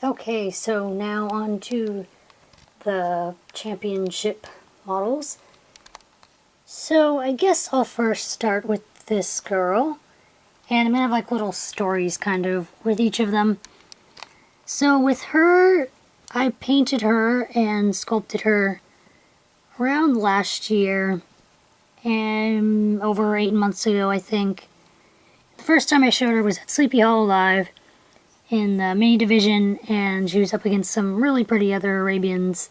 Okay, so now on to the championship models. So I guess I'll first start with this girl. And I'm going to have like little stories kind of with each of them. So with her, I painted her and sculpted her around last year. And over 8 months ago, I think. The first time I showed her was at Sleepy Hollow Live in the mini division, and she was up against some really pretty other Arabians.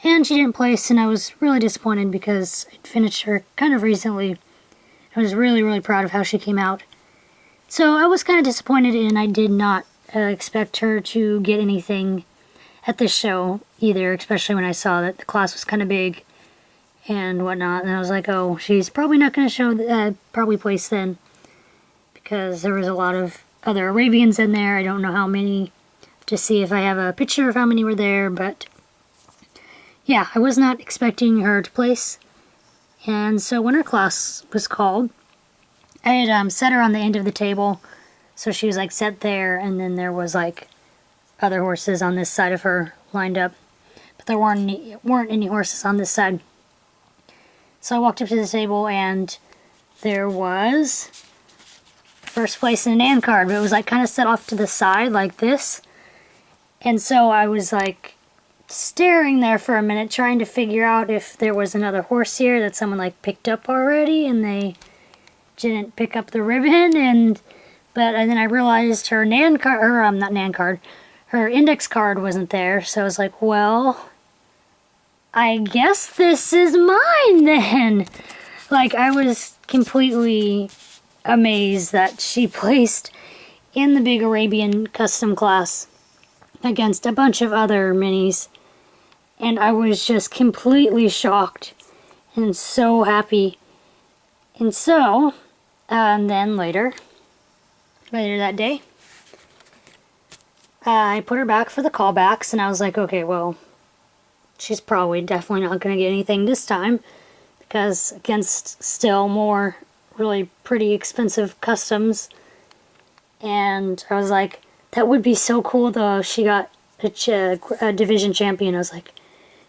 And she didn't place, and I was really disappointed because I'd finished her kind of recently. I was really, really proud of how she came out. So I was kind of disappointed, and I did not expect her to get anything at this show either, especially when I saw that the class was kind of big and whatnot. And I was like, oh, she's probably not going to show, probably place then, because there was a lot of other Arabians in there. I don't know how many, to see if I have a picture of how many were there, but yeah, I was not expecting her to place. And so when her class was called, I had set her on the end of the table, so she was like set there, and then there was like other horses on this side of her lined up, but there weren't any horses on this side. So I walked up to the table, and there was first place in an AN card, but it was like kind of set off to the side like this. And so I was like staring there for a minute, trying to figure out if there was another horse here that someone like picked up already and they didn't pick up the ribbon. And then I realized her NAN card, or not NAN card, her index card wasn't there. So I was like, well, I guess this is mine then. Like, I was completely amazed that she placed in the big Arabian custom class against a bunch of other minis, and I was just completely shocked and so happy. And so then later that day, I put her back for the callbacks, and I was like, okay, well, she's probably definitely not going to get anything this time, because against still more really pretty expensive customs. And I was like, that would be so cool though if she got a division champion. I was like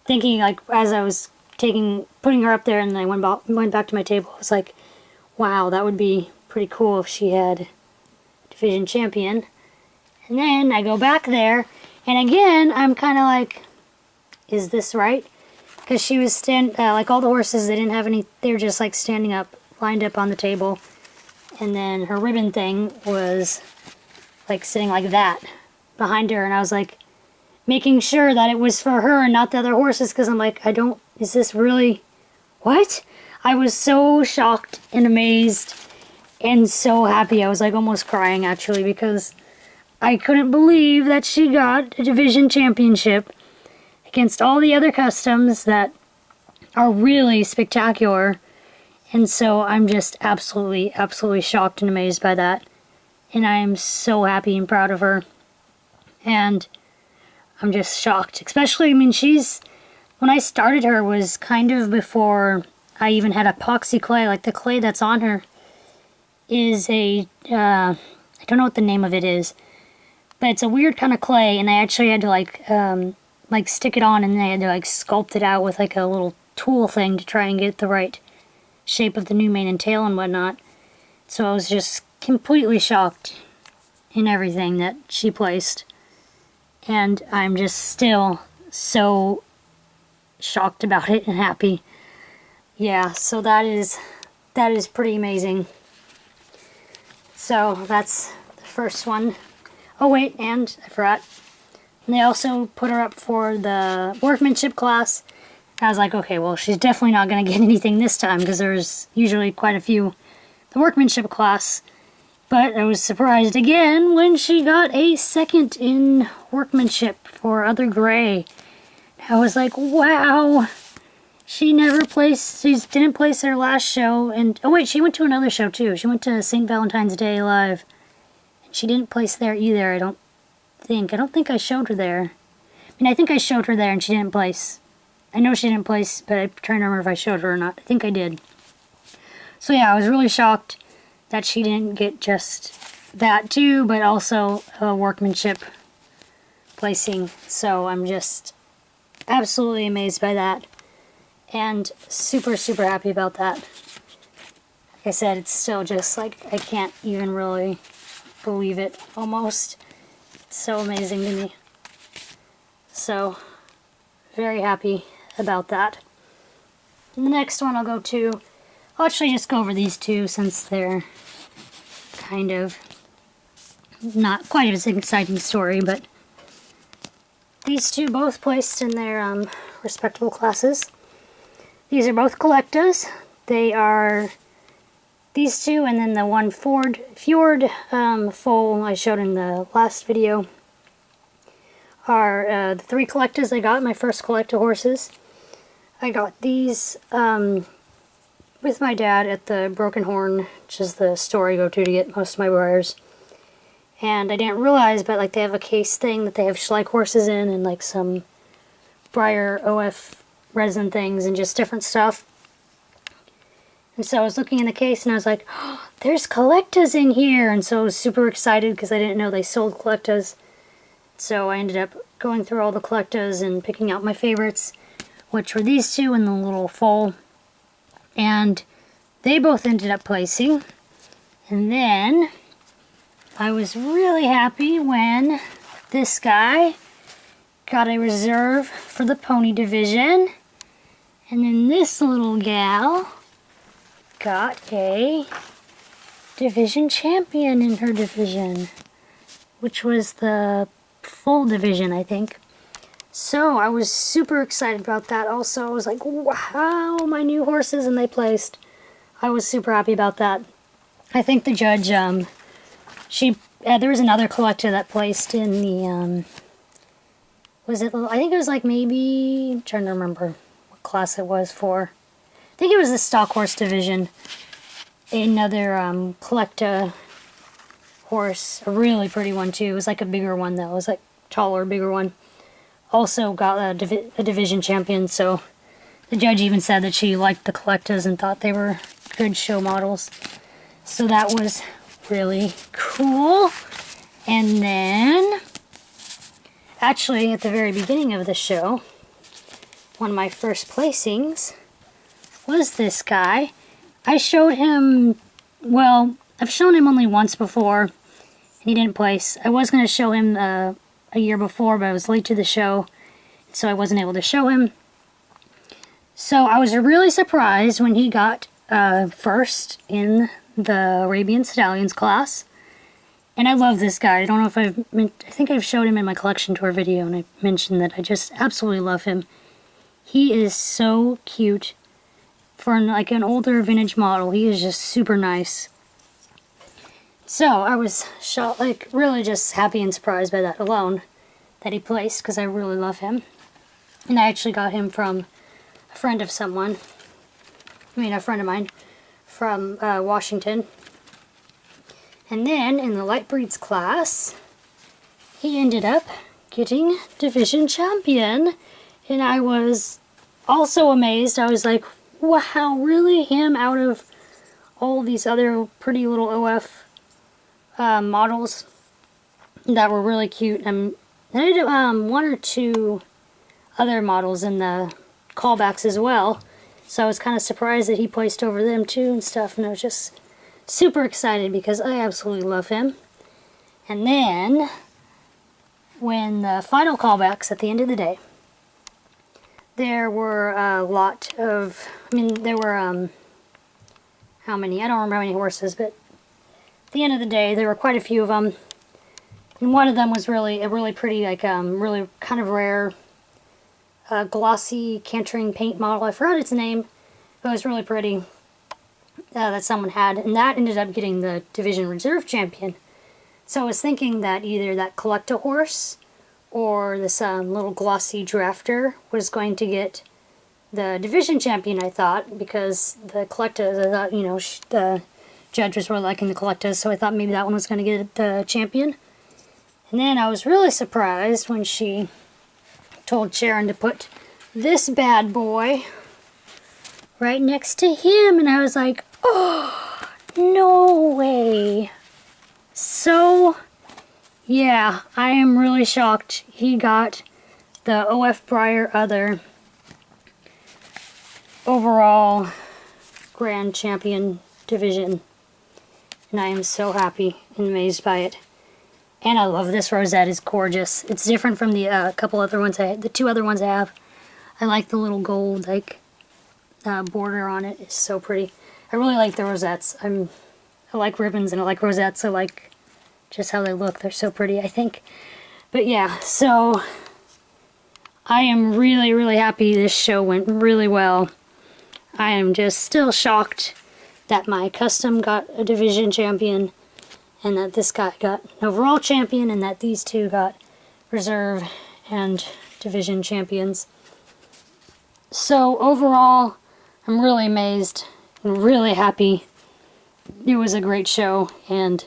thinking, like, as I was putting her up there, and I went back to my table, I was like, wow, that would be pretty cool if she had a division champion. And then I go back there, and again I'm kind of like, is this right? Because she was like all the horses, they didn't have any, they were just like standing up, lined up on the table, and then her ribbon thing was like sitting like that behind her, and I was like making sure that it was for her and not the other horses, because I'm like, is this really, what? I was so shocked and amazed and so happy. I was like almost crying actually, because I couldn't believe that she got a division championship against all the other customs that are really spectacular. And so I'm just absolutely, absolutely shocked and amazed by that. And I am so happy and proud of her. And I'm just shocked. Especially, I mean, when I started her was kind of before I even had epoxy clay. Like, the clay that's on her is I don't know what the name of it is, but it's a weird kind of clay, and I actually had to like stick it on, and then I had to like sculpt it out with like a little tool thing to try and get the right shape of the new mane and tail and whatnot. So I was just completely shocked in everything that she placed, and I'm just still so shocked about it and happy. Yeah, so that is pretty amazing. So that's the first one. Oh wait, and I forgot, and they also put her up for the workmanship class. I was like, okay, well, she's definitely not going to get anything this time, because there's usually quite a few the workmanship class. But I was surprised again when she got a second in workmanship for Other Gray. I was like, wow. She didn't place her last show, and oh wait, she went to another show too. She went to St. Valentine's Day Live, and she didn't place there either. I don't think I showed her there. I mean, I think I showed her there and she didn't place. I know she didn't place, but I'm trying to remember if I showed her or not. I think I did. So yeah, I was really shocked that she didn't get just that too, but also a workmanship placing. So I'm just absolutely amazed by that. And super, super happy about that. Like I said, it's still just like, I can't even really believe it, almost. It's so amazing to me. So, very happy about that. And the next one I'll actually just go over these two since they're kind of not quite as exciting story, but these two both placed in their respectable classes. These are both Collectas. They are these two, and then the one Fjord foal I showed in the last video are the three Collectas I got, my first Collecta horses. I got these with my dad at the Broken Horn, which is the store I go to get most of my wires. And I didn't realize, but like they have a case thing that they have Schleich horses in, and like some Breyer OF resin things and just different stuff. And so I was looking in the case and I was like, oh, there's Collectas in here! And so I was super excited because I didn't know they sold Collectas. So I ended up going through all the Collectas and picking out my favorites, which were these two and the little foal. And they both ended up placing. And then I was really happy when this guy got a reserve for the pony division. And then this little gal got a division champion in her division, which was the full division, I think. So I was super excited about that. Also, I was like, wow, my new horses, and they placed. I was super happy about that. I think the judge, there was another Collecta that placed in the, I think it was like maybe, I'm trying to remember what class it was for. I think it was the stock horse division. Another Collecta horse, a really pretty one too. It was like a bigger one though. It was like taller, bigger one. Also got a division champion, so the judge even said that she liked the Collectas and thought they were good show models. So that was really cool. And then, actually at the very beginning of the show, one of my first placings was this guy. I showed him, well, I've shown him only once before, and he didn't place. I was going to show him a year before, but I was late to the show, so I wasn't able to show him. So I was really surprised when he got first in the Arabian Stallions class. And I love this guy. I don't know if I think I've showed him in my collection tour video, and I mentioned that I just absolutely love him. He is so cute. For like an older vintage model, he is just super nice. So I was really just happy and surprised by that alone, that he placed, because I really love him. And I actually got him from a friend of mine from Washington. And then in the light breeds class, he ended up getting division champion, and I was also amazed. I was like, wow, really? Him out of all these other pretty little OF models that were really cute. I did one or two other models in the callbacks as well, so I was kind of surprised that he placed over them too and stuff, and I was just super excited because I absolutely love him. And then when the final callbacks at the end of the day, there were a lot of, there were, how many? I don't remember how many horses, but at the end of the day, there were quite a few of them. And one of them was really, a really pretty, like, really kind of rare, glossy cantering paint model. I forgot its name, but it was really pretty, that someone had. And that ended up getting the Division Reserve Champion. So I was thinking that either that Collecta horse or this little glossy drafter was going to get the division champion, I thought, because the Collectas, I thought, the judge was really liking the Collectas, so I thought maybe that one was going to get the champion. And then I was really surprised when she told Sharon to put this bad boy right next to him, and I was like, oh, no way. So yeah, I am really shocked. He got the OF Breyer Other overall Grand Champion division. And I am so happy and amazed by it. And I love this rosette. It's gorgeous. It's different from the couple other ones the two other ones I have. I like the little gold border on it. It's so pretty. I really like the rosettes. I like ribbons and I like rosettes. I like just how they look. They're so pretty, I think. But yeah, so I am really, really happy this show went really well. I am just still shocked that my custom got a division champion and that this guy got an overall champion and that these two got reserve and division champions. So overall, I'm really amazed and really happy. It was a great show, and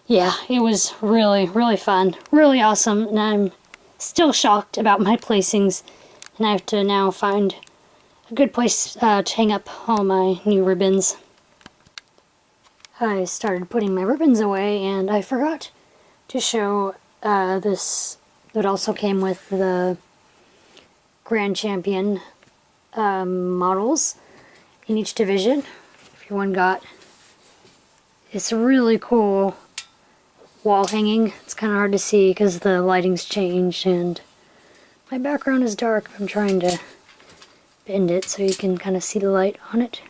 yeah, it was really, really fun, really awesome, and I'm still shocked about my placings, and I have to now find a good place to hang up all my new ribbons. I started putting my ribbons away, and I forgot to show this that also came with the Grand Champion models in each division. Everyone got this really cool wall hanging. It's kind of hard to see because the lighting's changed and my background is dark. I'm trying to bend it so you can kind of see the light on it.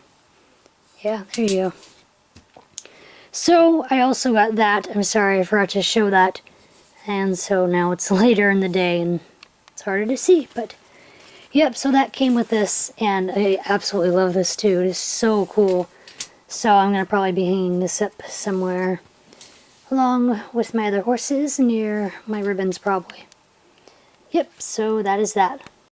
Yeah, there you go. So I also got that. I'm sorry, I forgot to show that. And so now it's later in the day and it's harder to see. But yep, so that came with this, and I absolutely love this too. It is so cool. So I'm going to probably be hanging this up somewhere along with my other horses near my ribbons probably. Yep, so that is that.